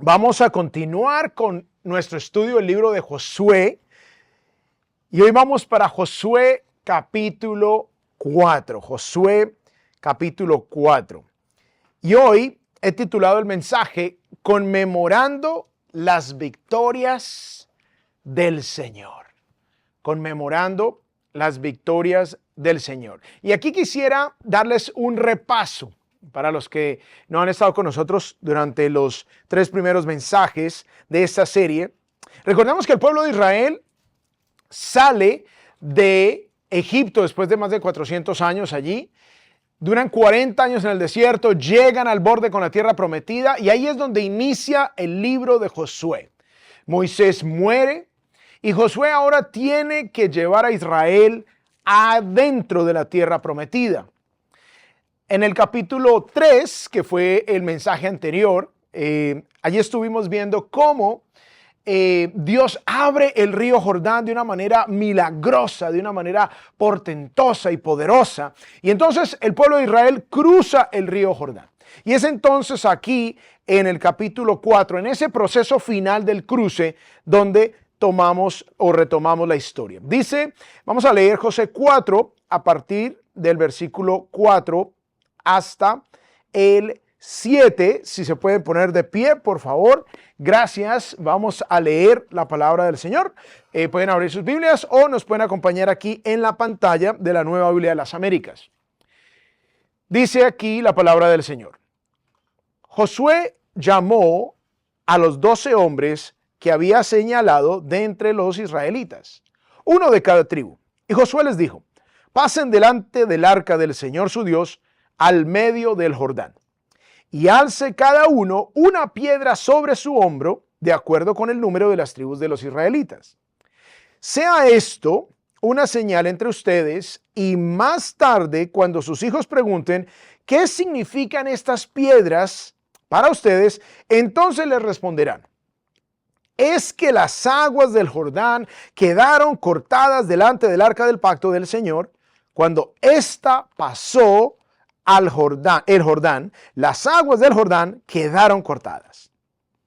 Vamos a continuar con nuestro estudio del libro de Josué y hoy vamos para Josué capítulo 4. Josué capítulo 4. Y hoy he titulado el mensaje Conmemorando las victorias del Señor. Conmemorando las victorias del Señor. Y aquí quisiera darles un repaso para los que no han estado con nosotros durante los 3 primeros mensajes de esta serie. Recordemos que el pueblo de Israel sale de Egipto después de más de 400 años allí. Duran 40 años en el desierto, llegan al borde con la tierra prometida y ahí es donde inicia el libro de Josué. Moisés muere y Josué ahora tiene que llevar a Israel adentro de la tierra prometida. En el capítulo 3, que fue el mensaje anterior, allí estuvimos viendo cómo Dios abre el río Jordán de una manera milagrosa, de una manera portentosa y poderosa. Y entonces el pueblo de Israel cruza el río Jordán. Y es entonces aquí en el capítulo 4, en ese proceso final del cruce, donde tomamos o retomamos la historia. Dice, vamos a leer Josué 4 a partir del versículo 4 hasta el 7, si se pueden poner de pie, por favor. Gracias. Vamos a leer la palabra del Señor. Pueden abrir sus Biblias o nos pueden acompañar aquí en la pantalla de la Nueva Biblia de las Américas. Dice aquí la palabra del Señor. Josué llamó a los 12 hombres que había señalado de entre los israelitas, uno de cada tribu. Y Josué les dijo, pasen delante del arca del Señor su Dios al medio del Jordán, y alce cada uno una piedra sobre su hombro, de acuerdo con el número de las tribus de los israelitas. Sea esto una señal entre ustedes, y más tarde, cuando sus hijos pregunten qué significan estas piedras para ustedes, entonces les responderán, es que las aguas del Jordán quedaron cortadas delante del arca del pacto del Señor, cuando ésta pasó al Jordán, el Jordán, las aguas del Jordán quedaron cortadas.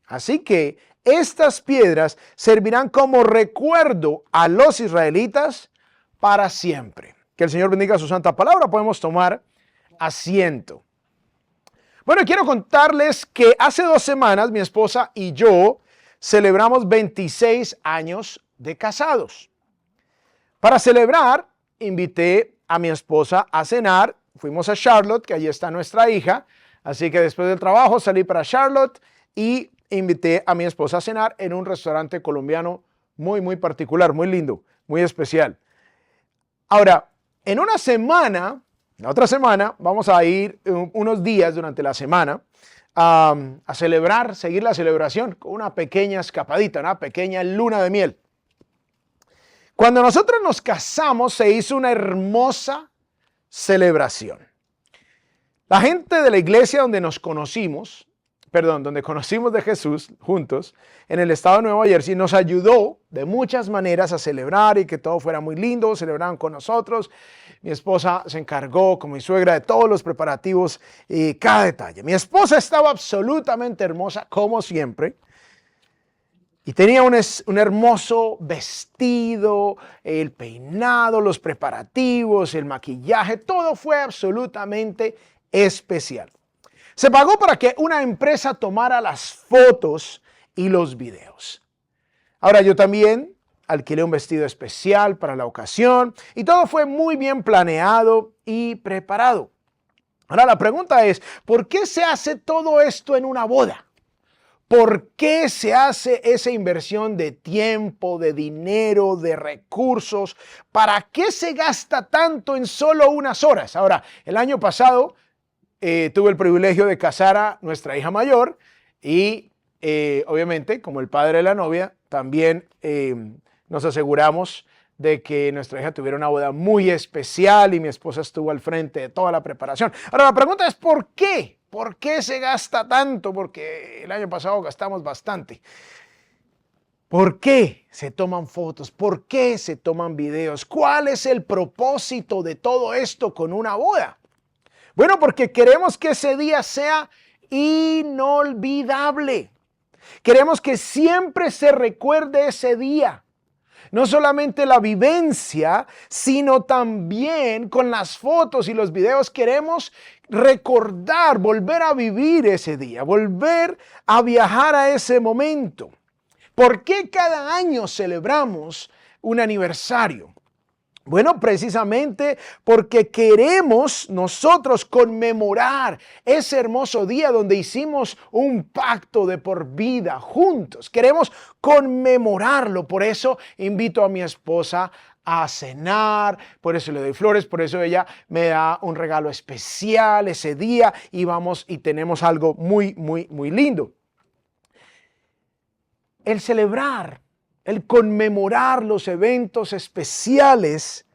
Así que estas piedras servirán como recuerdo a los israelitas para siempre. Que el Señor bendiga su santa palabra. Podemos tomar asiento. Bueno, quiero contarles que hace 2 semanas mi esposa y yo celebramos 26 años de casados. Para celebrar, invité a mi esposa a cenar. Fuimos a Charlotte, que allí está nuestra hija. Así que después del trabajo salí para Charlotte y invité a mi esposa a cenar en un restaurante colombiano muy particular, muy lindo, muy especial. Ahora, en una semana, la otra semana, vamos a ir unos días durante la semana a celebrar, seguir la celebración con una pequeña escapadita, una pequeña luna de miel. Cuando nosotros nos casamos se hizo una hermosa celebración. La gente de la iglesia donde conocimos de Jesús juntos en el estado de Nueva Jersey nos ayudó de muchas maneras a celebrar y que todo fuera muy lindo. Celebraron con nosotros. Mi esposa se encargó con mi suegra de todos los preparativos y cada detalle. Mi esposa estaba absolutamente hermosa como siempre. Y tenía un hermoso vestido, el peinado, los preparativos, el maquillaje, todo fue absolutamente especial. Se pagó para que una empresa tomara las fotos y los videos. Ahora yo también alquilé un vestido especial para la ocasión y todo fue muy bien planeado y preparado. Ahora la pregunta es, ¿por qué se hace todo esto en una boda? ¿Por qué se hace esa inversión de tiempo, de dinero, de recursos? ¿Para qué se gasta tanto en solo unas horas? Ahora, el año pasado tuve el privilegio de casar a nuestra hija mayor y obviamente, como el padre de la novia, también nos aseguramos de que nuestra hija tuviera una boda muy especial y mi esposa estuvo al frente de toda la preparación. Ahora, la pregunta es ¿por qué? ¿Por qué se gasta tanto? Porque el año pasado gastamos bastante. ¿Por qué se toman fotos? ¿Por qué se toman videos? ¿Cuál es el propósito de todo esto con una boda? Bueno, porque queremos que ese día sea inolvidable. Queremos que siempre se recuerde ese día. No solamente la vivencia, sino también con las fotos y los videos queremos recordar, volver a vivir ese día, volver a viajar a ese momento. ¿Por qué cada año celebramos un aniversario? Bueno, precisamente porque queremos nosotros conmemorar ese hermoso día donde hicimos un pacto de por vida juntos. Queremos conmemorarlo. Por eso invito a mi esposa a cenar, por eso le doy flores, por eso ella me da un regalo especial ese día y vamos y tenemos algo muy, muy, muy lindo. El celebrar, el conmemorar los eventos especiales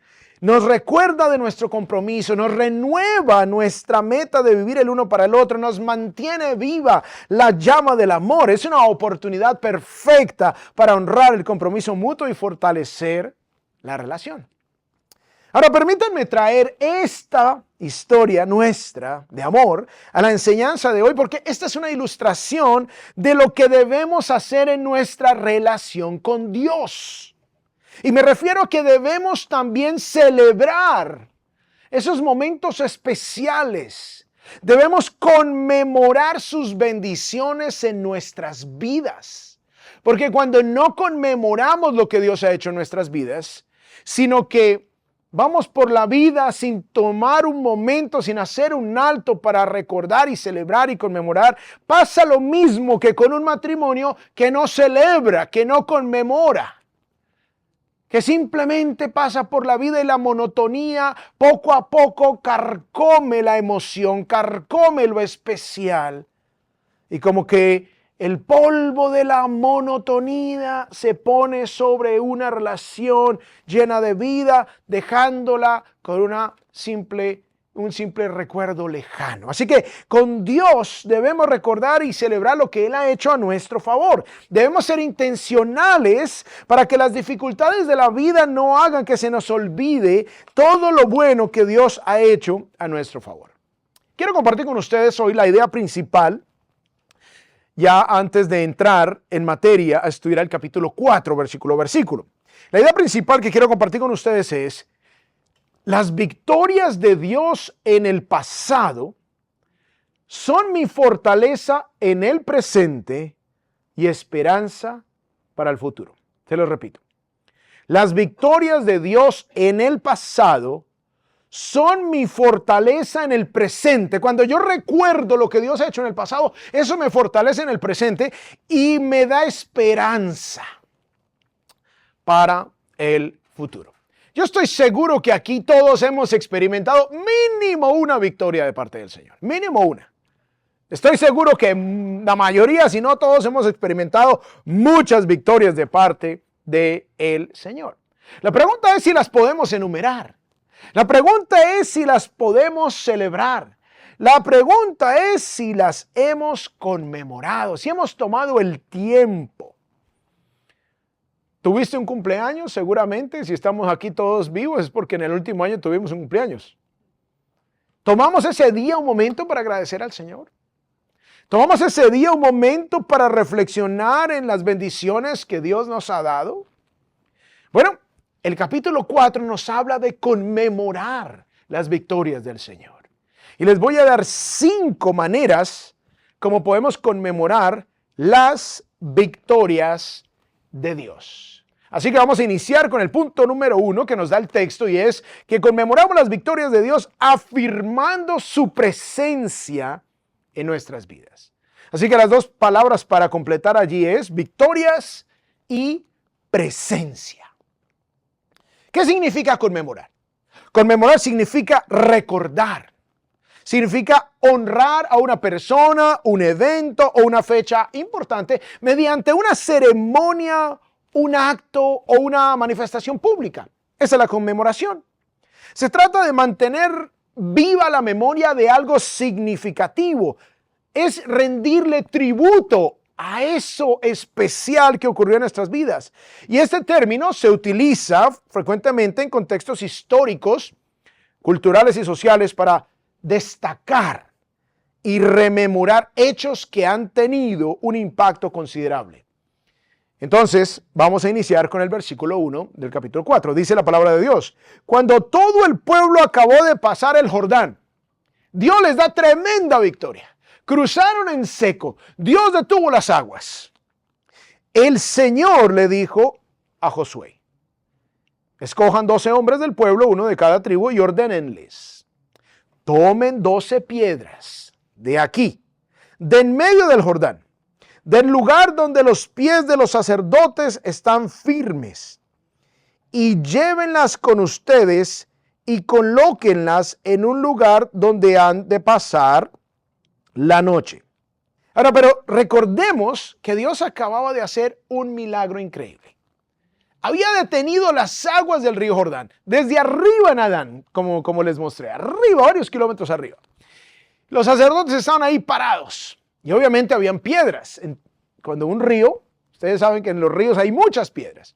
nos recuerda de nuestro compromiso, nos renueva nuestra meta de vivir el uno para el otro, nos mantiene viva la llama del amor. Es una oportunidad perfecta para honrar el compromiso mutuo y fortalecer la relación. Ahora, permítanme traer esta historia nuestra de amor a la enseñanza de hoy, porque esta es una ilustración de lo que debemos hacer en nuestra relación con Dios. Y me refiero a que debemos también celebrar esos momentos especiales. Debemos conmemorar sus bendiciones en nuestras vidas. Porque cuando no conmemoramos lo que Dios ha hecho en nuestras vidas, sino que vamos por la vida sin tomar un momento, sin hacer un alto para recordar y celebrar y conmemorar, pasa lo mismo que con un matrimonio que no celebra, que no conmemora, que simplemente pasa por la vida y la monotonía poco a poco carcome la emoción, carcome lo especial. Y como que el polvo de la monotonía se pone sobre una relación llena de vida, dejándola con un simple recuerdo lejano. Así que con Dios debemos recordar y celebrar lo que Él ha hecho a nuestro favor. Debemos ser intencionales para que las dificultades de la vida no hagan que se nos olvide todo lo bueno que Dios ha hecho a nuestro favor. Quiero compartir con ustedes hoy la idea principal, ya antes de entrar en materia a estudiar el capítulo 4, versículo a versículo. La idea principal que quiero compartir con ustedes es: las victorias de Dios en el pasado son mi fortaleza en el presente y esperanza para el futuro. Se lo repito. Las victorias de Dios en el pasado son mi fortaleza en el presente. Cuando yo recuerdo lo que Dios ha hecho en el pasado, eso me fortalece en el presente y me da esperanza para el futuro. Yo estoy seguro que aquí todos hemos experimentado mínimo una victoria de parte del Señor. Mínimo una. Estoy seguro que la mayoría, si no todos, hemos experimentado muchas victorias de parte del Señor. La pregunta es si las podemos enumerar. La pregunta es si las podemos celebrar. La pregunta es si las hemos conmemorado, si hemos tomado el tiempo. ¿Tuviste un cumpleaños? Seguramente, si estamos aquí todos vivos es porque en el último año tuvimos un cumpleaños. ¿Tomamos ese día un momento para agradecer al Señor? ¿Tomamos ese día un momento para reflexionar en las bendiciones que Dios nos ha dado? Bueno, el capítulo 4 nos habla de conmemorar las victorias del Señor. Y les voy a dar 5 maneras como podemos conmemorar las victorias de Dios. Así que vamos a iniciar con el punto número 1 que nos da el texto, y es que conmemoramos las victorias de Dios afirmando su presencia en nuestras vidas. Así que las 2 palabras para completar allí es victorias y presencia. ¿Qué significa conmemorar? Conmemorar significa recordar. Significa honrar a una persona, un evento o una fecha importante mediante una ceremonia, un acto o una manifestación pública. Esa es la conmemoración. Se trata de mantener viva la memoria de algo significativo. Es rendirle tributo a eso especial que ocurrió en nuestras vidas. Y este término se utiliza frecuentemente en contextos históricos, culturales y sociales para destacar y rememorar hechos que han tenido un impacto considerable. Entonces, vamos a iniciar con el versículo 1 del capítulo 4. Dice la palabra de Dios: cuando todo el pueblo acabó de pasar el Jordán, Dios les da tremenda victoria. Cruzaron en seco. Dios detuvo las aguas. El Señor le dijo a Josué: escojan 12 hombres del pueblo, uno de cada tribu, y ordénenles: tomen 12 piedras de aquí, de en medio del Jordán, del lugar donde los pies de los sacerdotes están firmes, y llévenlas con ustedes y colóquenlas en un lugar donde han de pasar la noche. Ahora, pero recordemos que Dios acababa de hacer un milagro increíble. Había detenido las aguas del río Jordán, desde arriba en Adán, como les mostré, arriba, varios kilómetros arriba. Los sacerdotes estaban ahí parados y obviamente habían piedras. Cuando un río, ustedes saben que en los ríos hay muchas piedras.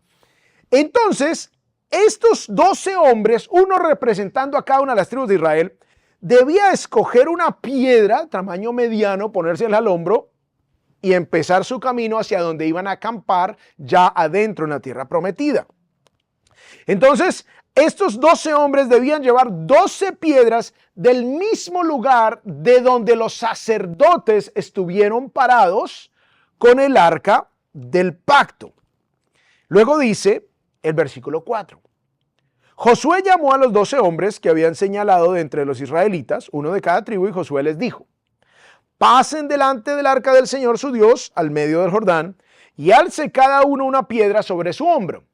Entonces, estos 12 hombres, uno representando a cada una de las tribus de Israel, debía escoger una piedra, tamaño mediano, ponérsela al hombro y empezar su camino hacia donde iban a acampar ya adentro en la tierra prometida. Entonces, estos 12 hombres debían llevar 12 piedras del mismo lugar de donde los sacerdotes estuvieron parados con el arca del pacto. Luego dice el versículo 4. Josué llamó a los 12 hombres que habían señalado de entre los israelitas, uno de cada tribu, y Josué les dijo: pasen delante del arca del Señor su Dios al medio del Jordán y alce cada uno una piedra sobre su hombro,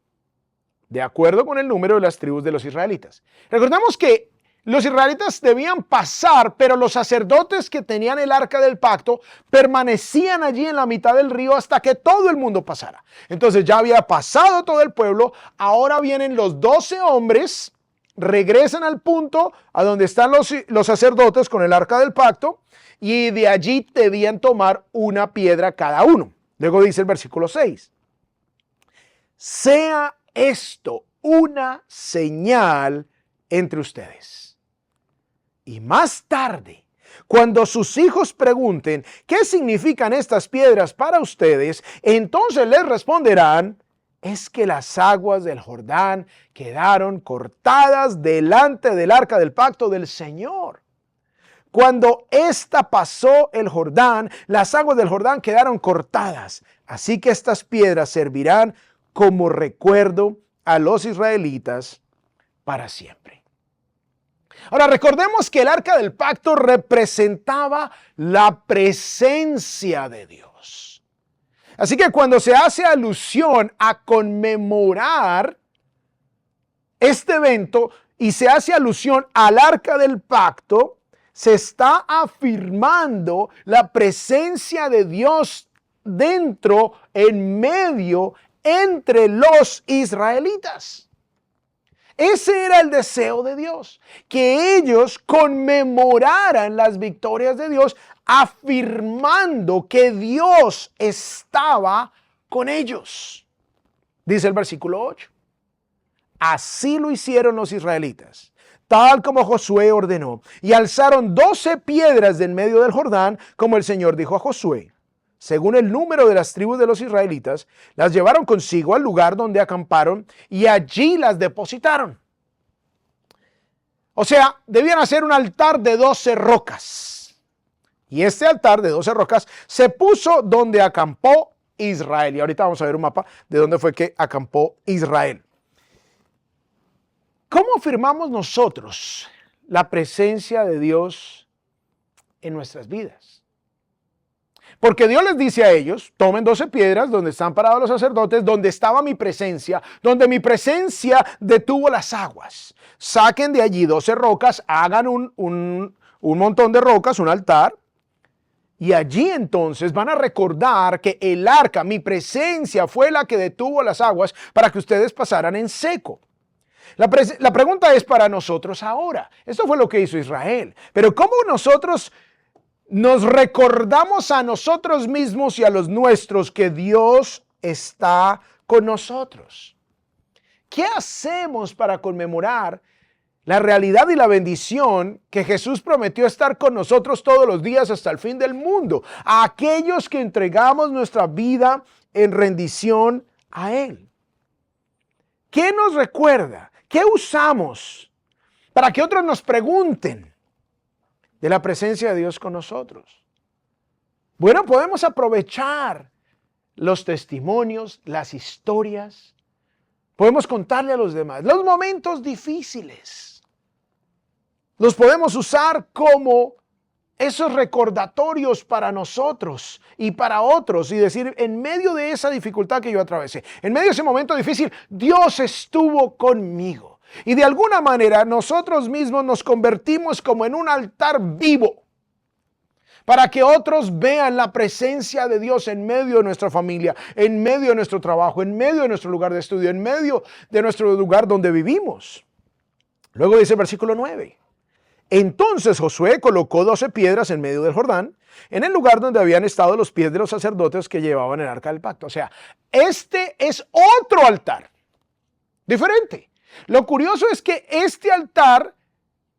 de acuerdo con el número de las tribus de los israelitas. Recordemos que los israelitas debían pasar, pero los sacerdotes que tenían el arca del pacto permanecían allí en la mitad del río hasta que todo el mundo pasara. Entonces ya había pasado todo el pueblo, ahora vienen los 12 hombres, regresan al punto a donde están los sacerdotes con el arca del pacto y de allí debían tomar una piedra cada uno. Luego dice el versículo 6. Sea esto una señal entre ustedes. Y más tarde, cuando sus hijos pregunten qué significan estas piedras para ustedes, entonces les responderán: es que las aguas del Jordán quedaron cortadas delante del arca del pacto del Señor. Cuando ésta pasó el Jordán, las aguas del Jordán quedaron cortadas. Así que estas piedras servirán como recuerdo a los israelitas para siempre. Ahora, recordemos que el arca del pacto representaba la presencia de Dios. Así que cuando se hace alusión a conmemorar este evento y se hace alusión al arca del pacto, se está afirmando la presencia de Dios dentro, en medio, entre los israelitas. Ese era el deseo de Dios, que ellos conmemoraran las victorias de Dios, afirmando que Dios estaba con ellos. Dice el versículo 8. Así lo hicieron los israelitas, tal como Josué ordenó, y alzaron 12 piedras de en medio del Jordán, como el Señor dijo a Josué. Según el número de las tribus de los israelitas, las llevaron consigo al lugar donde acamparon y allí las depositaron. O sea, debían hacer un altar de 12 rocas. Y este altar de 12 rocas se puso donde acampó Israel. Y ahorita vamos a ver un mapa de dónde fue que acampó Israel. ¿Cómo afirmamos nosotros la presencia de Dios en nuestras vidas? Porque Dios les dice a ellos: tomen 12 piedras donde están parados los sacerdotes, donde estaba mi presencia, donde mi presencia detuvo las aguas. Saquen de allí 12 rocas, hagan un montón de rocas, un altar. Y allí entonces van a recordar que el arca, mi presencia, fue la que detuvo las aguas para que ustedes pasaran en seco. La pregunta es para nosotros ahora. Esto fue lo que hizo Israel. Pero ¿cómo nosotros nos recordamos a nosotros mismos y a los nuestros que Dios está con nosotros? ¿Qué hacemos para conmemorar la realidad y la bendición que Jesús prometió estar con nosotros todos los días hasta el fin del mundo, a aquellos que entregamos nuestra vida en rendición a Él. ¿Qué nos recuerda? ¿Qué usamos para que otros nos pregunten de la presencia de Dios con nosotros? Bueno, podemos aprovechar los testimonios, las historias. Podemos contarle a los demás los momentos difíciles. Los podemos usar como esos recordatorios para nosotros y para otros y decir, en medio de esa dificultad que yo atravesé, en medio de ese momento difícil, Dios estuvo conmigo. Y de alguna manera nosotros mismos nos convertimos como en un altar vivo para que otros vean la presencia de Dios en medio de nuestra familia, en medio de nuestro trabajo, en medio de nuestro lugar de estudio, en medio de nuestro lugar donde vivimos. Luego dice el versículo 9. Entonces Josué colocó 12 piedras en medio del Jordán, en el lugar donde habían estado los pies de los sacerdotes que llevaban el arca del pacto. O sea, este es otro altar, diferente. Lo curioso es que este altar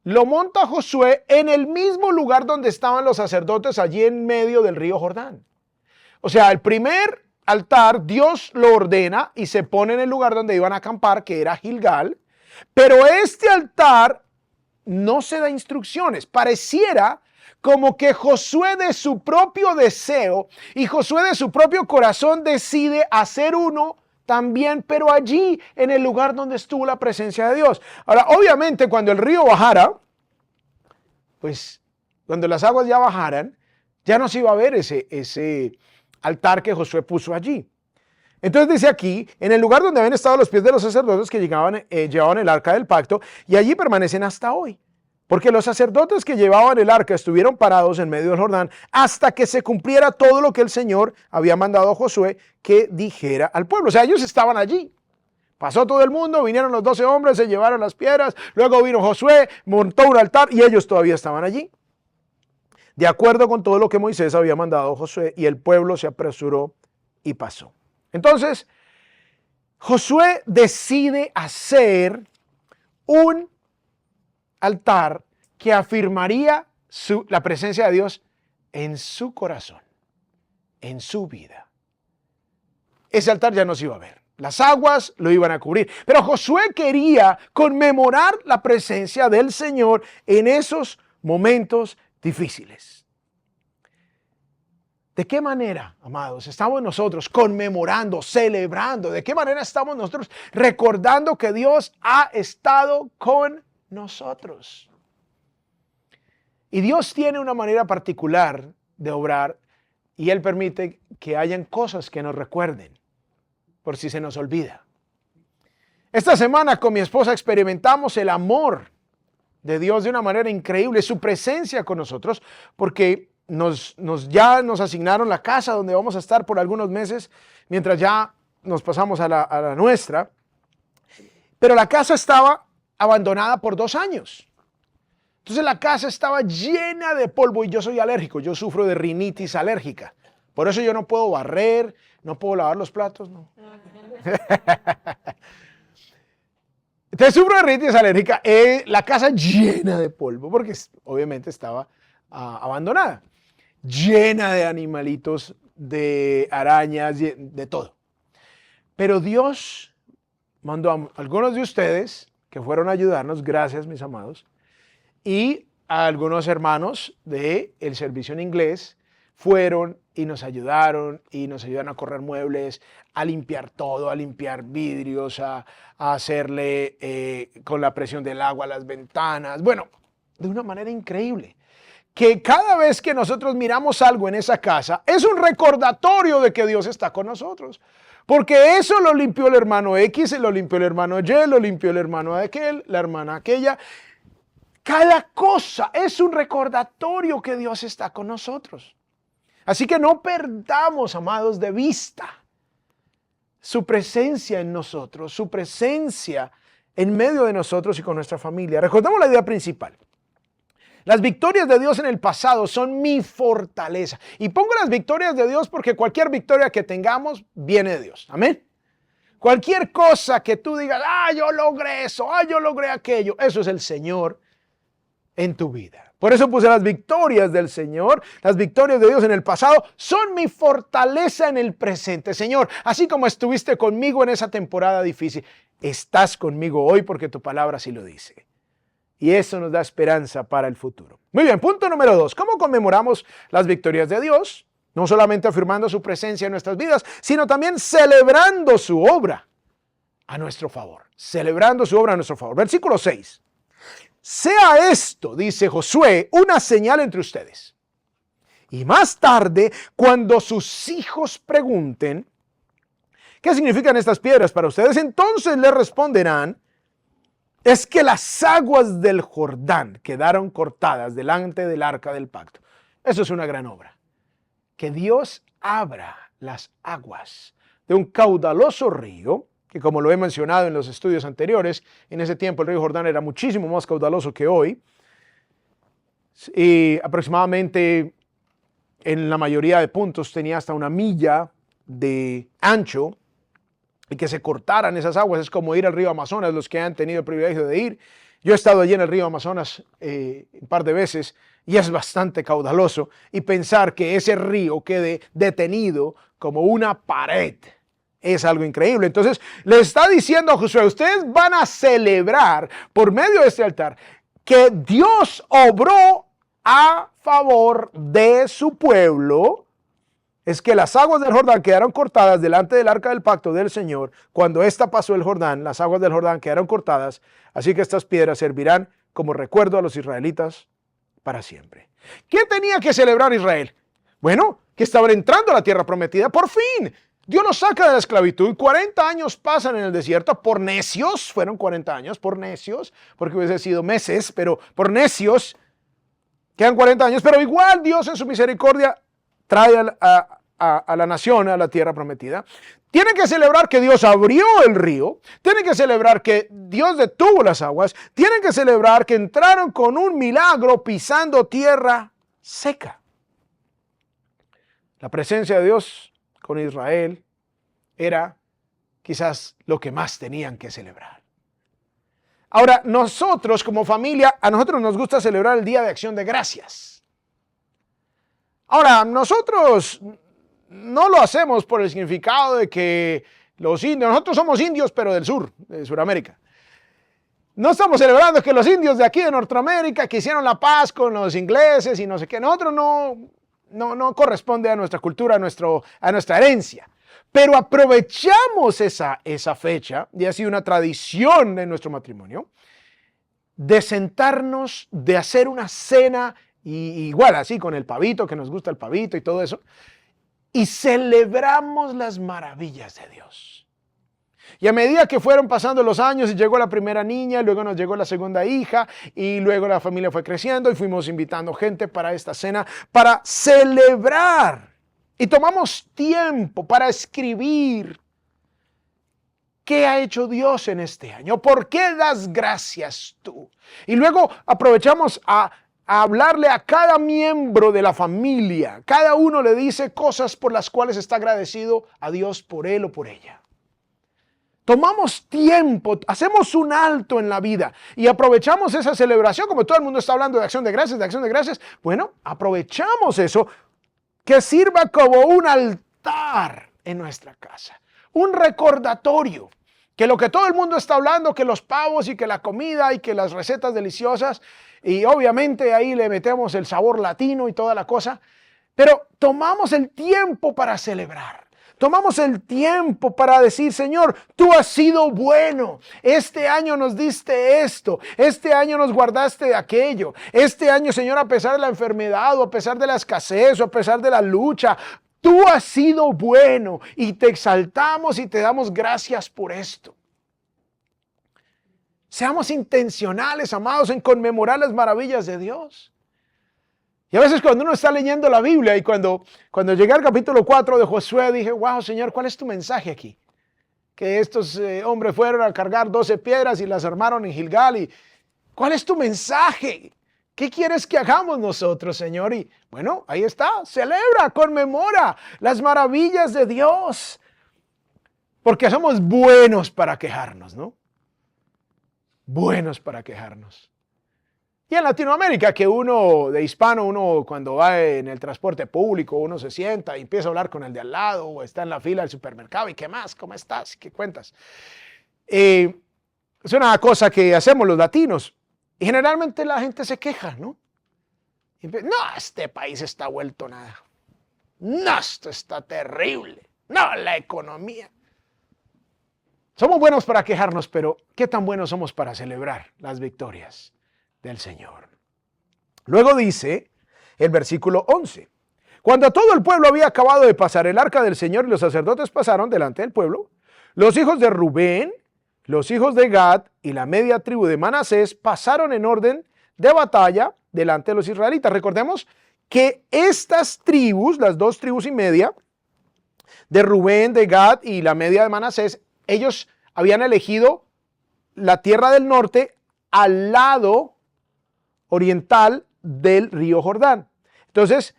lo monta Josué en el mismo lugar donde estaban los sacerdotes, allí en medio del río Jordán. O sea, el primer altar Dios lo ordena y se pone en el lugar donde iban a acampar, que era Gilgal, pero este altar no se da instrucciones. Pareciera como que Josué de su propio deseo y Josué de su propio corazón decide hacer uno también, pero allí en el lugar donde estuvo la presencia de Dios. Ahora, obviamente, cuando el río bajara, pues cuando las aguas ya bajaran, ya no se iba a ver ese altar que Josué puso allí. Entonces dice aquí, en el lugar donde habían estado los pies de los sacerdotes que llevaban el arca del pacto, y allí permanecen hasta hoy. Porque los sacerdotes que llevaban el arca estuvieron parados en medio del Jordán hasta que se cumpliera todo lo que el Señor había mandado a Josué que dijera al pueblo. O sea, ellos estaban allí. Pasó todo el mundo, vinieron los 12 hombres, se llevaron las piedras, luego vino Josué, montó un altar y ellos todavía estaban allí. De acuerdo con todo lo que Moisés había mandado a Josué, y el pueblo se apresuró y pasó. Entonces, Josué decide hacer un altar que afirmaría la presencia de Dios en su corazón, en su vida. Ese altar ya no se iba a ver. Las aguas lo iban a cubrir. Pero Josué quería conmemorar la presencia del Señor en esos momentos difíciles. ¿De qué manera, amados, estamos nosotros conmemorando, celebrando? ¿De qué manera estamos nosotros recordando que Dios ha estado con nosotros? Y Dios tiene una manera particular de obrar y Él permite que hayan cosas que nos recuerden por si se nos olvida. Esta semana con mi esposa experimentamos el amor de Dios de una manera increíble, su presencia con nosotros, porque ya nos asignaron la casa donde vamos a estar por algunos meses, mientras ya nos pasamos a la nuestra. Pero la casa estaba abandonada por 2 años. Entonces la casa estaba llena de polvo y yo soy alérgico, yo sufro de rinitis alérgica. Por eso yo no puedo barrer, no puedo lavar los platos, no. Entonces sufro de rinitis alérgica, la casa llena de polvo, porque obviamente estaba abandonada. Llena de animalitos, de arañas, de todo. Pero Dios mandó a algunos de ustedes que fueron a ayudarnos, gracias mis amados, y a algunos hermanos del servicio en inglés fueron y nos ayudaron a correr muebles, a limpiar todo, a limpiar vidrios, a hacerle con la presión del agua las ventanas. Bueno, de una manera increíble. Que cada vez que nosotros miramos algo en esa casa, es un recordatorio de que Dios está con nosotros. Porque eso lo limpió el hermano X, lo limpió el hermano Y, lo limpió el hermano aquel, la hermana aquella. Cada cosa es un recordatorio que Dios está con nosotros. Así que no perdamos, amados, de vista su presencia en nosotros, su presencia en medio de nosotros y con nuestra familia. Recordemos la idea principal. Las victorias de Dios en el pasado son mi fortaleza. Y pongo las victorias de Dios porque cualquier victoria que tengamos viene de Dios. Amén. Cualquier cosa que tú digas, yo logré eso, yo logré aquello, eso es el Señor en tu vida. Por eso puse las victorias del Señor, las victorias de Dios en el pasado, son mi fortaleza en el presente. Señor, así como estuviste conmigo en esa temporada difícil, estás conmigo hoy porque tu palabra así lo dice. Y eso nos da esperanza para el futuro. Muy bien, punto número 2. ¿Cómo conmemoramos las victorias de Dios? No solamente afirmando su presencia en nuestras vidas, sino también celebrando su obra a nuestro favor. Celebrando su obra a nuestro favor. Versículo 6. Sea esto, dice Josué, una señal entre ustedes. Y más tarde, cuando sus hijos pregunten, ¿qué significan estas piedras para ustedes? Entonces les responderán, es que las aguas del Jordán quedaron cortadas delante del arca del pacto. Eso es una gran obra. Que Dios abra las aguas de un caudaloso río, que como lo he mencionado en los estudios anteriores, en ese tiempo el río Jordán era muchísimo más caudaloso que hoy, y aproximadamente en la mayoría de puntos tenía hasta 1 milla de ancho, y que se cortaran esas aguas es como ir al río Amazonas, los que han tenido el privilegio de ir. Yo he estado allí en el río Amazonas un par de veces y es bastante caudaloso, y pensar que ese río quede detenido como una pared es algo increíble. Entonces le está diciendo a Josué, ustedes van a celebrar por medio de este altar que Dios obró a favor de su pueblo. Es que las aguas del Jordán quedaron cortadas delante del arca del pacto del Señor. Cuando ésta pasó el Jordán, las aguas del Jordán quedaron cortadas. Así que estas piedras servirán como recuerdo a los israelitas para siempre. ¿Qué tenía que celebrar Israel? Bueno, que estaban entrando a la tierra prometida. Por fin, Dios los saca de la esclavitud. 40 años pasan en el desierto por necios. Fueron 40 años por necios, porque hubiese sido meses, pero por necios. Quedan 40 años, pero igual Dios en su misericordia trae a la nación, a la tierra prometida. Tienen que celebrar que Dios abrió el río. Tienen que celebrar que Dios detuvo las aguas. Tienen que celebrar que entraron con un milagro pisando tierra seca. La presencia de Dios con Israel era quizás lo que más tenían que celebrar. Ahora, nosotros como familia, a nosotros nos gusta celebrar el Día de Acción de Gracias. Ahora, nosotros no lo hacemos por el significado de que los indios, nosotros somos indios, pero del sur, de Sudamérica. No estamos celebrando que los indios de aquí de Norteamérica que hicieron la paz con los ingleses y no sé qué. Nosotros no corresponde a nuestra cultura, a nuestra herencia. Pero aprovechamos esa fecha, y ha sido una tradición de nuestro matrimonio, de sentarnos, de hacer una cena, y igual así con el pavito, que nos gusta el pavito y todo eso, y celebramos las maravillas de Dios. Y a medida que fueron pasando los años y llegó la primera niña, luego nos llegó la segunda hija, y luego la familia fue creciendo y fuimos invitando gente para esta cena, para celebrar. Y tomamos tiempo para escribir qué ha hecho Dios en este año, por qué das gracias tú. Y luego aprovechamos a hablarle a cada miembro de la familia. Cada uno le dice cosas por las cuales está agradecido a Dios por él o por ella. Tomamos tiempo, hacemos un alto en la vida y aprovechamos esa celebración, como todo el mundo está hablando de acción de gracias. Bueno, aprovechamos eso, que sirva como un altar en nuestra casa, un recordatorio, que lo que todo el mundo está hablando, que los pavos y que la comida y que las recetas deliciosas, y obviamente ahí le metemos el sabor latino y toda la cosa, pero tomamos el tiempo para celebrar. Tomamos el tiempo para decir, Señor, tú has sido bueno. Este año nos diste esto. Este año nos guardaste de aquello. Este año, Señor, a pesar de la enfermedad o a pesar de la escasez o a pesar de la lucha, tú has sido bueno y te exaltamos y te damos gracias por esto. Seamos intencionales, amados, en conmemorar las maravillas de Dios. Y a veces cuando uno está leyendo la Biblia y cuando llegué al capítulo 4 de Josué, dije, wow, Señor, ¿cuál es tu mensaje aquí? Que estos hombres fueron a cargar 12 piedras y las armaron en Gilgal. Y, ¿cuál es tu mensaje? ¿Qué quieres que hagamos nosotros, Señor? Y bueno, ahí está, celebra, conmemora las maravillas de Dios. Porque somos buenos para quejarnos, ¿no? Buenos para quejarnos. Y en Latinoamérica, que uno de hispano, uno cuando va en el transporte público, uno se sienta y empieza a hablar con el de al lado o está en la fila del supermercado y ¿qué más? ¿Cómo estás? ¿Qué cuentas? Es una cosa que hacemos los latinos y generalmente la gente se queja, ¿no? No, este país está vuelto nada. No, esto está terrible. No, la economía. Somos buenos para quejarnos, pero ¿qué tan buenos somos para celebrar las victorias del Señor? Luego dice el versículo 11. Cuando todo el pueblo había acabado de pasar el arca del Señor y los sacerdotes pasaron delante del pueblo, los hijos de Rubén, los hijos de Gad y la media tribu de Manasés pasaron en orden de batalla delante de los israelitas. Recordemos que estas tribus, las 2 tribus y media, de Rubén, de Gad y la media de Manasés, ellos habían elegido la tierra del norte al lado oriental del río Jordán. Entonces,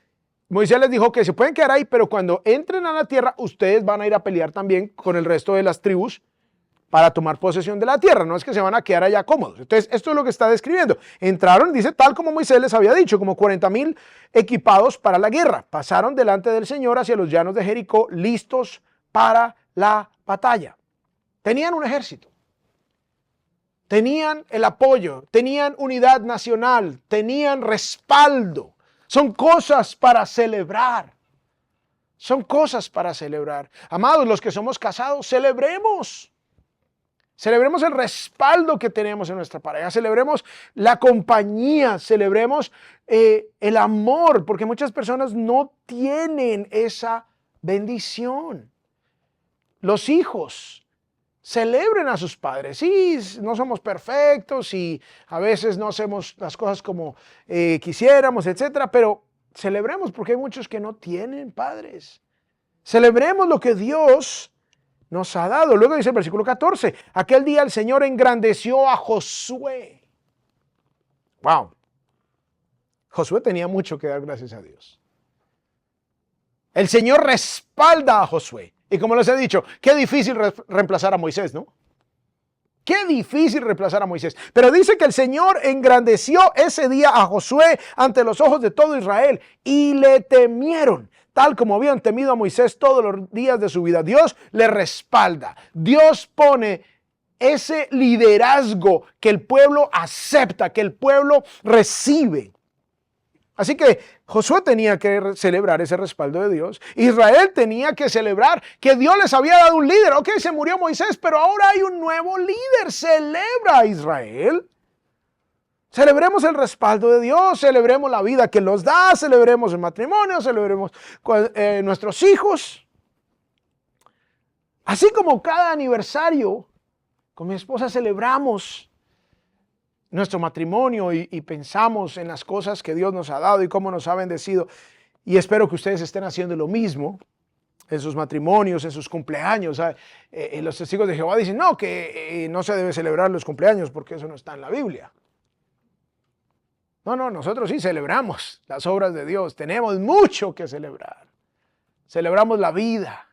Moisés les dijo que se pueden quedar ahí, pero cuando entren a la tierra, ustedes van a ir a pelear también con el resto de las tribus para tomar posesión de la tierra. No es que se van a quedar allá cómodos. Entonces, esto es lo que está describiendo. Entraron, dice, tal como Moisés les había dicho, como 40,000 equipados para la guerra. Pasaron delante del Señor hacia los llanos de Jericó, listos para la batalla. Tenían un ejército. Tenían el apoyo, tenían unidad nacional, tenían respaldo. Son cosas para celebrar. Son cosas para celebrar. Amados, los que somos casados, celebremos. Celebremos el respaldo que tenemos en nuestra pareja. Celebremos la compañía. Celebremos el amor, porque muchas personas no tienen esa bendición. Los hijos. Celebren a sus padres. Sí, no somos perfectos y a veces no hacemos las cosas como quisiéramos, etcétera, pero celebremos porque hay muchos que no tienen padres. Celebremos lo que Dios nos ha dado. Luego dice el versículo 14, aquel día el Señor engrandeció a Josué. Wow. Josué tenía mucho que dar gracias a Dios. El Señor respalda a Josué. Y como les he dicho, qué difícil reemplazar a Moisés, ¿no? Qué difícil reemplazar a Moisés. Pero dice que el Señor engrandeció ese día a Josué ante los ojos de todo Israel y le temieron, tal como habían temido a Moisés todos los días de su vida. Dios le respalda. Dios pone ese liderazgo que el pueblo acepta, que el pueblo recibe. Así que Josué tenía que celebrar ese respaldo de Dios. Israel tenía que celebrar que Dios les había dado un líder. Ok, se murió Moisés, pero ahora hay un nuevo líder. Celebra a Israel. Celebremos el respaldo de Dios, celebremos la vida que nos da, celebremos el matrimonio, celebremos nuestros hijos. Así como cada aniversario, con mi esposa celebramos nuestro matrimonio y pensamos en las cosas que Dios nos ha dado y cómo nos ha bendecido. Y espero que ustedes estén haciendo lo mismo en sus matrimonios, en sus cumpleaños. Los testigos de Jehová dicen, no, que no se debe celebrar los cumpleaños porque eso no está en la Biblia. No, nosotros sí celebramos las obras de Dios. Tenemos mucho que celebrar. Celebramos la vida,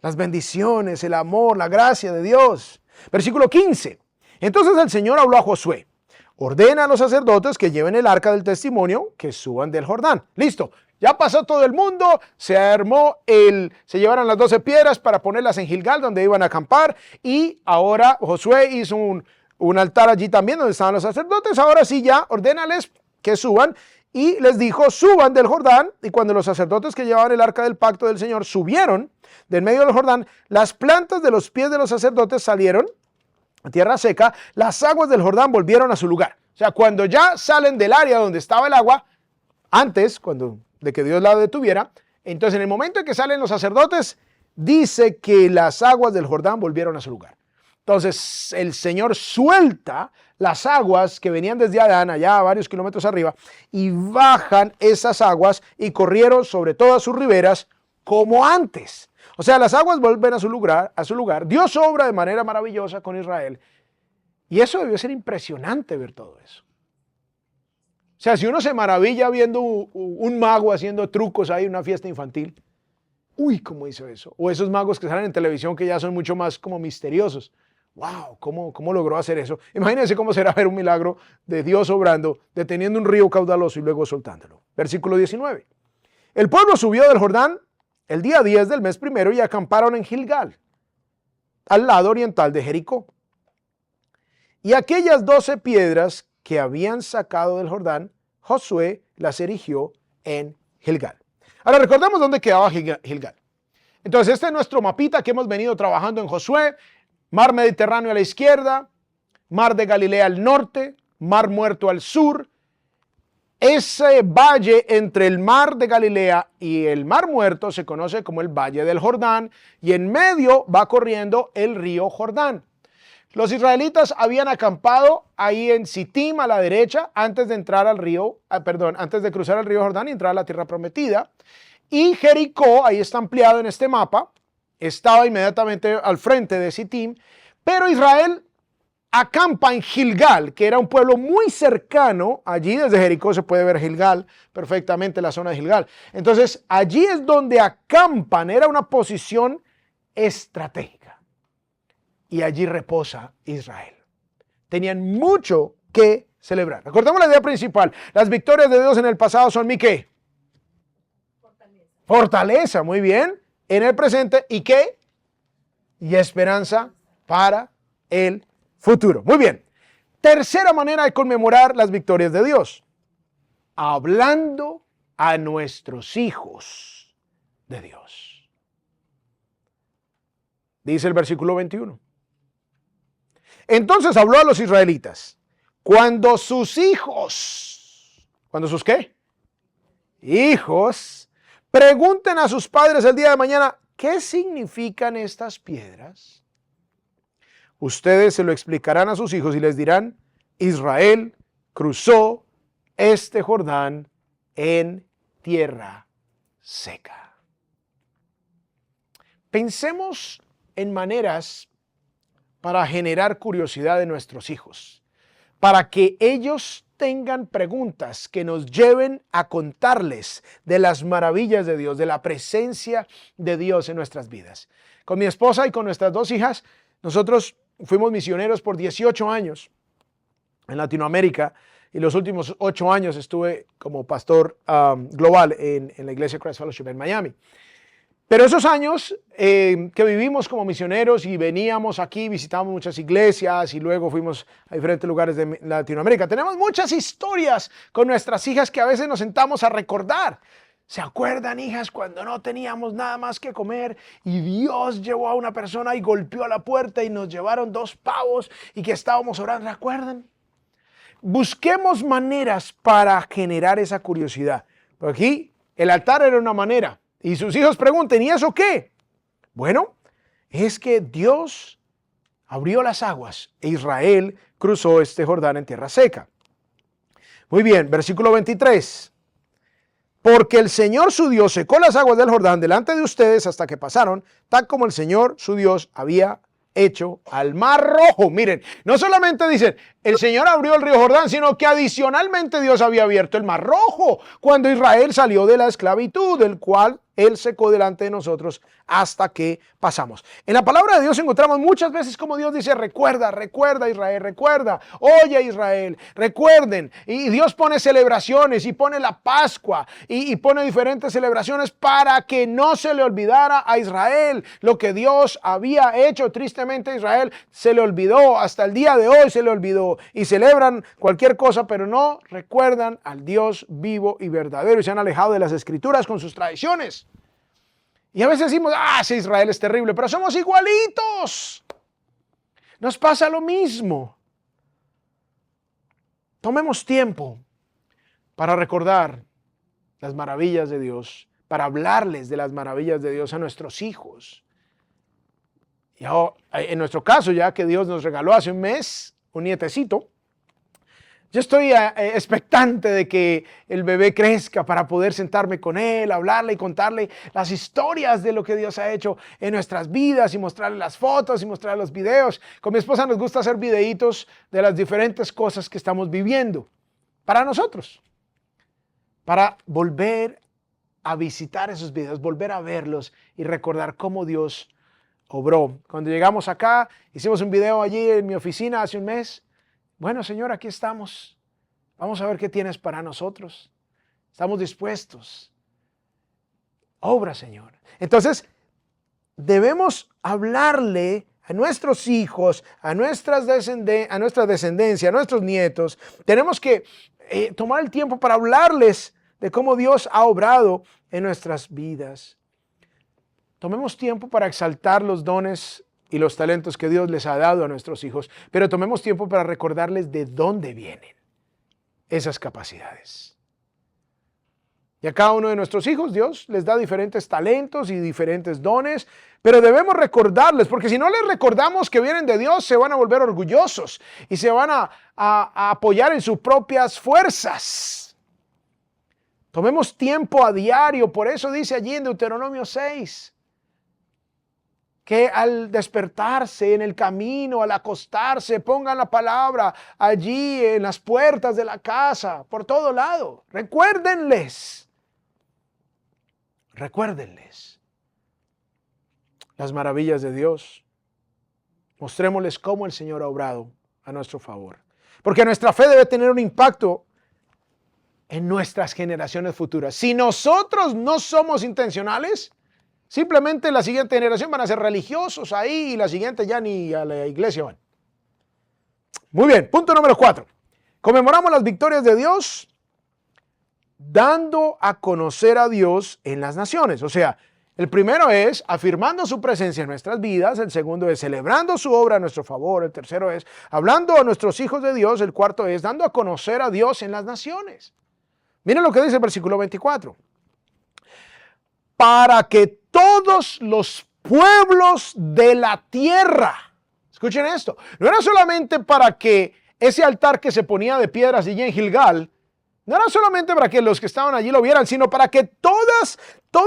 las bendiciones, el amor, la gracia de Dios. Versículo 15. Entonces el Señor habló a Josué. Ordena a los sacerdotes que lleven el arca del testimonio, que suban del Jordán. Listo, ya pasó todo el mundo, se llevaron las 12 piedras para ponerlas en Gilgal, donde iban a acampar, y ahora Josué hizo un altar allí también, donde estaban los sacerdotes. Ahora sí ya, ordénales que suban, y les dijo, suban del Jordán, y cuando los sacerdotes que llevaban el arca del pacto del Señor subieron del medio del Jordán, las plantas de los pies de los sacerdotes salieron a tierra seca, las aguas del Jordán volvieron a su lugar. O sea, cuando ya salen del área donde estaba el agua, antes, de que Dios la detuviera, entonces en el momento en que salen los sacerdotes, dice que las aguas del Jordán volvieron a su lugar. Entonces el Señor suelta las aguas que venían desde Adán, allá varios kilómetros arriba, y bajan esas aguas y corrieron sobre todas sus riberas como antes. O sea, las aguas vuelven a su lugar. Dios obra de manera maravillosa con Israel. Y eso debió ser impresionante ver todo eso. O sea, si uno se maravilla viendo un mago haciendo trucos ahí en una fiesta infantil, uy, ¿cómo hizo eso? O esos magos que salen en televisión que ya son mucho más como misteriosos. Wow, ¿cómo logró hacer eso? Imagínense cómo será ver un milagro de Dios obrando, deteniendo un río caudaloso y luego soltándolo. Versículo 19. El pueblo subió del Jordán el día 10 del mes primero y acamparon en Gilgal, al lado oriental de Jericó. Y aquellas 12 piedras que habían sacado del Jordán, Josué las erigió en Gilgal. Ahora recordemos dónde quedaba Gilgal. Entonces este es nuestro mapita que hemos venido trabajando en Josué. Mar Mediterráneo a la izquierda, Mar de Galilea al norte, Mar Muerto al sur. Ese valle entre el Mar de Galilea y el Mar Muerto se conoce como el Valle del Jordán y en medio va corriendo el río Jordán. Los israelitas habían acampado ahí en Sittim a la derecha antes de entrar al río, antes de cruzar el río Jordán y entrar a la tierra prometida. Y Jericó, ahí está ampliado en este mapa, estaba inmediatamente al frente de Sittim, pero Israel acampa en Gilgal, que era un pueblo muy cercano. Allí desde Jericó se puede ver Gilgal perfectamente, la zona de Gilgal. Entonces allí es donde acampan, era una posición estratégica. Y allí reposa Israel. Tenían mucho que celebrar. Recordemos la idea principal. Las victorias de Dios en el pasado son mi ¿qué? Fortaleza, muy bien. En el presente, ¿y qué? Y esperanza para el futuro. Muy bien. Tercera manera de conmemorar las victorias de Dios. Hablando a nuestros hijos de Dios. Dice el versículo 21. Entonces habló a los israelitas. Cuando sus hijos, ¿cuando sus qué? Hijos. Pregunten a sus padres el día de mañana, ¿qué significan estas piedras? Ustedes se lo explicarán a sus hijos y les dirán, Israel cruzó este Jordán en tierra seca. Pensemos en maneras para generar curiosidad de nuestros hijos, para que ellos tengan preguntas que nos lleven a contarles de las maravillas de Dios, de la presencia de Dios en nuestras vidas. Con mi esposa y con nuestras dos hijas, nosotros fuimos misioneros por 18 años en Latinoamérica y los últimos 8 años estuve como pastor global en la iglesia Christ Fellowship en Miami. Pero esos años que vivimos como misioneros y veníamos aquí, visitamos muchas iglesias y luego fuimos a diferentes lugares de Latinoamérica. Tenemos muchas historias con nuestras hijas que a veces nos sentamos a recordar. ¿Se acuerdan, hijas, cuando no teníamos nada más que comer y Dios llevó a una persona y golpeó a la puerta y nos llevaron 2 pavos y que estábamos orando? ¿Se acuerdan? Busquemos maneras para generar esa curiosidad. Por aquí el altar era una manera. Y sus hijos pregunten, ¿y eso qué? Bueno, es que Dios abrió las aguas e Israel cruzó este Jordán en tierra seca. Muy bien, versículo 23. Porque el Señor su Dios secó las aguas del Jordán delante de ustedes hasta que pasaron, tal como el Señor su Dios había hecho al Mar Rojo. Miren, no solamente dicen, el Señor abrió el río Jordán, sino que adicionalmente Dios había abierto el Mar Rojo cuando Israel salió de la esclavitud, del cual Él secó delante de nosotros hasta que pasamos. En la palabra de Dios encontramos muchas veces como Dios dice, recuerda Israel, recuerda, oye Israel, recuerden. Y Dios pone celebraciones y pone la Pascua y pone diferentes celebraciones para que no se le olvidara a Israel lo que Dios había hecho. Tristemente a Israel se le olvidó, hasta el día de hoy se le olvidó y celebran cualquier cosa, pero no recuerdan al Dios vivo y verdadero y se han alejado de las Escrituras con sus tradiciones. Y a veces decimos, sí, Israel es terrible, pero somos igualitos. Nos pasa lo mismo. Tomemos tiempo para recordar las maravillas de Dios, para hablarles de las maravillas de Dios a nuestros hijos. Y en nuestro caso, ya que Dios nos regaló hace un mes un nietecito, yo estoy expectante de que el bebé crezca para poder sentarme con él, hablarle y contarle las historias de lo que Dios ha hecho en nuestras vidas y mostrarle las fotos y mostrarle los videos. Con mi esposa nos gusta hacer videitos de las diferentes cosas que estamos viviendo para nosotros, para volver a visitar esos videos, volver a verlos y recordar cómo Dios obró. Cuando llegamos acá, hicimos un video allí en mi oficina hace un mes. Bueno, Señor, aquí estamos. Vamos a ver qué tienes para nosotros. Estamos dispuestos. Obra, Señor. Entonces, debemos hablarle a nuestros hijos, a nuestra descendencia, a nuestros nietos. Tenemos que tomar el tiempo para hablarles de cómo Dios ha obrado en nuestras vidas. Tomemos tiempo para exaltar los dones y los talentos que Dios les ha dado a nuestros hijos, pero tomemos tiempo para recordarles de dónde vienen esas capacidades. Y a cada uno de nuestros hijos Dios les da diferentes talentos y diferentes dones, pero debemos recordarles, porque si no les recordamos que vienen de Dios, se van a volver orgullosos y se van a apoyar en sus propias fuerzas. Tomemos tiempo a diario, por eso dice allí en Deuteronomio 6, que al despertarse, en el camino, al acostarse, pongan la palabra allí en las puertas de la casa, por todo lado. Recuérdenles las maravillas de Dios. Mostrémosles cómo el Señor ha obrado a nuestro favor. Porque nuestra fe debe tener un impacto en nuestras generaciones futuras. Si nosotros no somos intencionales, simplemente la siguiente generación van a ser religiosos ahí y la siguiente ya ni a la iglesia van. Muy bien, punto número 4. Conmemoramos las victorias de Dios dando a conocer a Dios en las naciones. O sea, el primero es afirmando su presencia en nuestras vidas, el segundo es celebrando su obra a nuestro favor, el tercero es hablando a nuestros hijos de Dios, el cuarto es dando a conocer a Dios en las naciones. Miren lo que dice el versículo 24. Para que todos los pueblos de la tierra, escuchen esto, no era solamente para que ese altar que se ponía de piedras allí en Gilgal, no era solamente para que los que estaban allí lo vieran, sino para que todas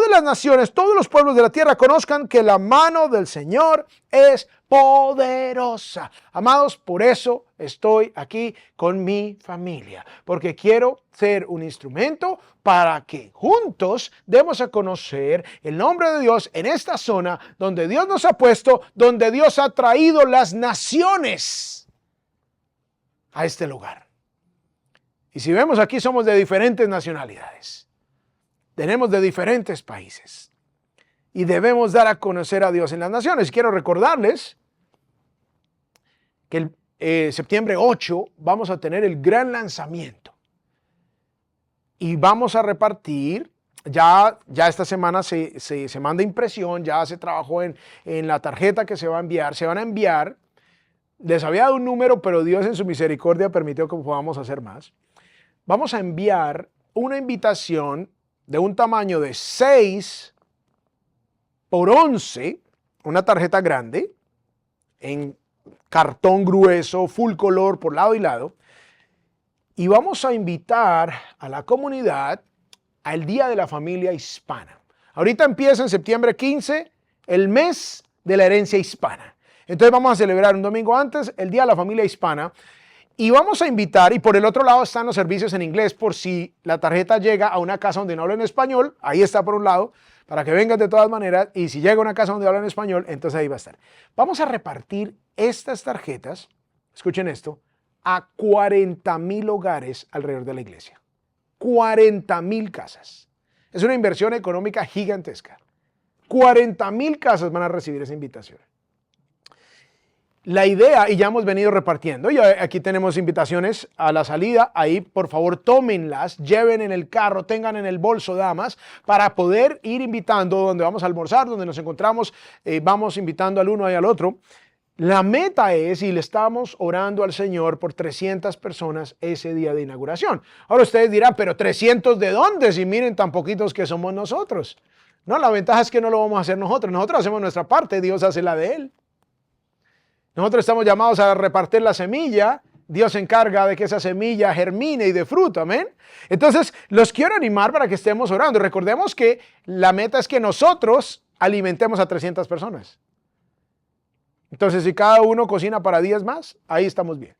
las naciones, todos los pueblos de la tierra conozcan que la mano del Señor es poderosa. Amados, por eso estoy aquí con mi familia, porque quiero ser un instrumento para que juntos demos a conocer el nombre de Dios en esta zona donde Dios nos ha puesto, donde Dios ha traído las naciones a este lugar. Y si vemos aquí somos de diferentes nacionalidades, tenemos de diferentes países y debemos dar a conocer a Dios en las naciones. Quiero recordarles que el septiembre 8 vamos a tener el gran lanzamiento y vamos a repartir, ya esta semana se manda impresión, ya se trabajó en la tarjeta que se van a enviar, les había dado un número, pero Dios en su misericordia permitió que podamos hacer más. Vamos a enviar una invitación de un tamaño de 6 por 11, una tarjeta grande, en cartón grueso, full color por lado y lado, y vamos a invitar a la comunidad al Día de la Familia Hispana. Ahorita empieza en septiembre 15 el mes de la herencia hispana. Entonces vamos a celebrar un domingo antes el Día de la Familia Hispana. Y vamos a invitar, y por el otro lado están los servicios en inglés, por si la tarjeta llega a una casa donde no hablan español, ahí está por un lado, para que vengan de todas maneras, y si llega a una casa donde hablan español, entonces ahí va a estar. Vamos a repartir estas tarjetas, escuchen esto, a 40,000 hogares alrededor de la iglesia. 40,000 casas. Es una inversión económica gigantesca. 40,000 casas van a recibir esa invitación. La idea, y ya hemos venido repartiendo, y aquí tenemos invitaciones a la salida, ahí por favor tómenlas, lleven en el carro, tengan en el bolso, damas, para poder ir invitando donde vamos a almorzar, donde nos encontramos, vamos invitando al uno y al otro. La meta es, y le estamos orando al Señor por 300 personas ese día de inauguración. Ahora ustedes dirán, pero 300 ¿de dónde? Si miren tan poquitos que somos nosotros. No, la ventaja es que no lo vamos a hacer nosotros hacemos nuestra parte, Dios hace la de Él. Nosotros estamos llamados a repartir la semilla, Dios se encarga de que esa semilla germine y dé fruto, amén. Entonces, los quiero animar para que estemos orando. Recordemos que la meta es que nosotros alimentemos a 300 personas. Entonces, si cada uno cocina para 10 más, ahí estamos bien.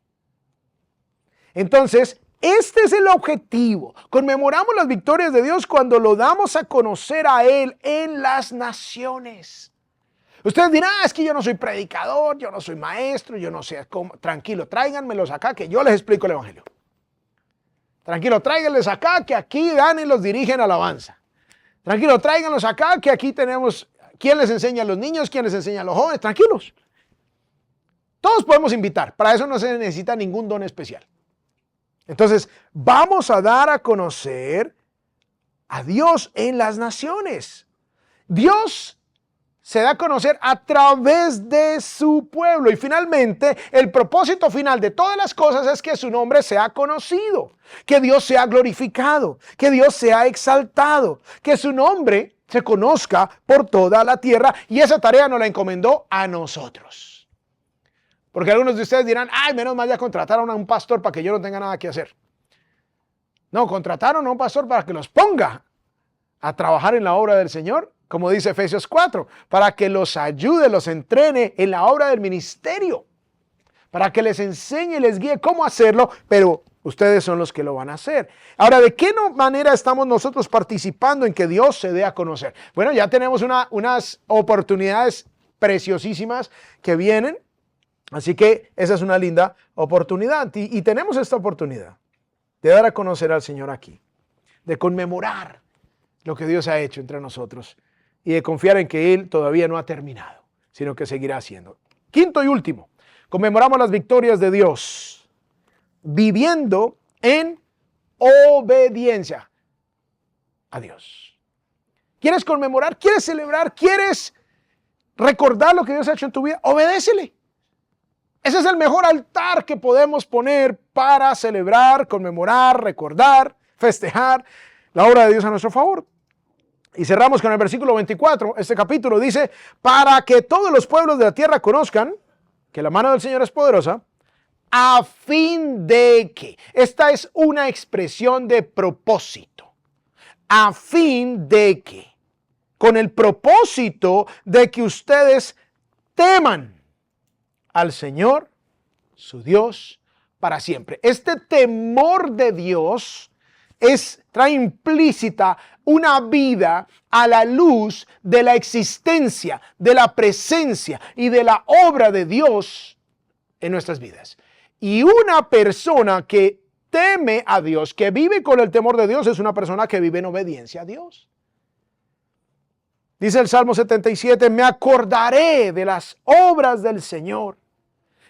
Entonces, Este es el objetivo. Conmemoramos las victorias de Dios cuando lo damos a conocer a Él en las naciones. Ustedes dirán, es que yo no soy predicador, yo no soy maestro, yo no sé cómo. Tranquilo, tráiganmelos acá que yo les explico el evangelio. Tranquilo, tráiganles acá que aquí Dan y los dirigen alabanza. Tranquilo, tráiganlos acá que aquí tenemos quién les enseña a los niños, quién les enseña a los jóvenes. Tranquilos. Todos podemos invitar, para eso no se necesita ningún don especial. Entonces, vamos a dar a conocer a Dios en las naciones. Dios se da a conocer a través de su pueblo. Y finalmente, el propósito final de todas las cosas es que su nombre sea conocido, que Dios sea glorificado, que Dios sea exaltado, que su nombre se conozca por toda la tierra. Y esa tarea nos la encomendó a nosotros. Porque algunos de ustedes dirán, ay, menos mal ya contrataron a un pastor para que yo no tenga nada que hacer. No, contrataron a un pastor para que los ponga a trabajar en la obra del Señor, como dice Efesios 4, para que los ayude, los entrene en la obra del ministerio, para que les enseñe y les guíe cómo hacerlo, pero ustedes son los que lo van a hacer. Ahora, ¿de qué manera estamos nosotros participando en que Dios se dé a conocer? Bueno, ya tenemos unas oportunidades preciosísimas que vienen. Así que esa es una linda oportunidad y tenemos esta oportunidad de dar a conocer al Señor aquí, de conmemorar lo que Dios ha hecho entre nosotros y de confiar en que Él todavía no ha terminado, sino que seguirá haciendo. Quinto y último, conmemoramos las victorias de Dios viviendo en obediencia a Dios. ¿Quieres conmemorar? ¿Quieres celebrar? ¿Quieres recordar lo que Dios ha hecho en tu vida? Obedécele. Ese es el mejor altar que podemos poner para celebrar, conmemorar, recordar, festejar la obra de Dios a nuestro favor. Y cerramos con el versículo 24. Este capítulo dice, para que todos los pueblos de la tierra conozcan que la mano del Señor es poderosa, a fin de que, esta es una expresión de propósito, a fin de que, con el propósito de que ustedes teman al Señor, su Dios, para siempre. Este temor de Dios trae implícita una vida a la luz de la existencia, de la presencia y de la obra de Dios en nuestras vidas. Y una persona que teme a Dios, que vive con el temor de Dios, es una persona que vive en obediencia a Dios. Dice el Salmo 77, me acordaré de las obras del Señor.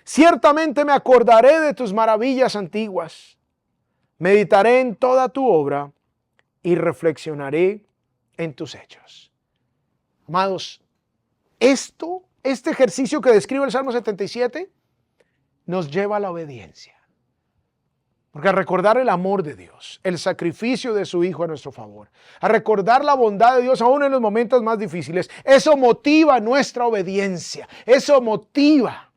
Ciertamente me acordaré de tus maravillas antiguas. Meditaré en toda tu obra y reflexionaré en tus hechos. Amados, este ejercicio que describe el Salmo 77 nos lleva a la obediencia. Porque a recordar el amor de Dios, el sacrificio de su Hijo a nuestro favor, a recordar la bondad de Dios aún en los momentos más difíciles, eso motiva nuestra obediencia, eso motiva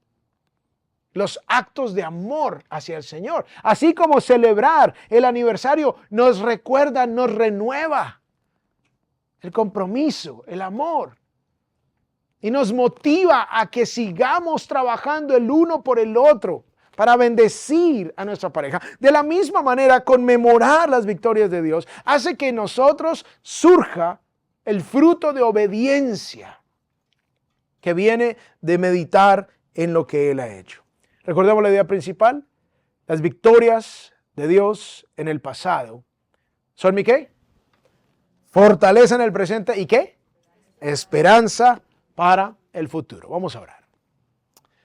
los actos de amor hacia el Señor. Así como celebrar el aniversario nos recuerda, nos renueva el compromiso, el amor. Y nos motiva a que sigamos trabajando el uno por el otro para bendecir a nuestra pareja. De la misma manera, conmemorar las victorias de Dios hace que en nosotros surja el fruto de obediencia que viene de meditar en lo que Él ha hecho. Recordemos la idea principal, las victorias de Dios en el pasado son mi ¿qué? Fortaleza en el presente y ¿qué? Esperanza para el futuro. Vamos a orar.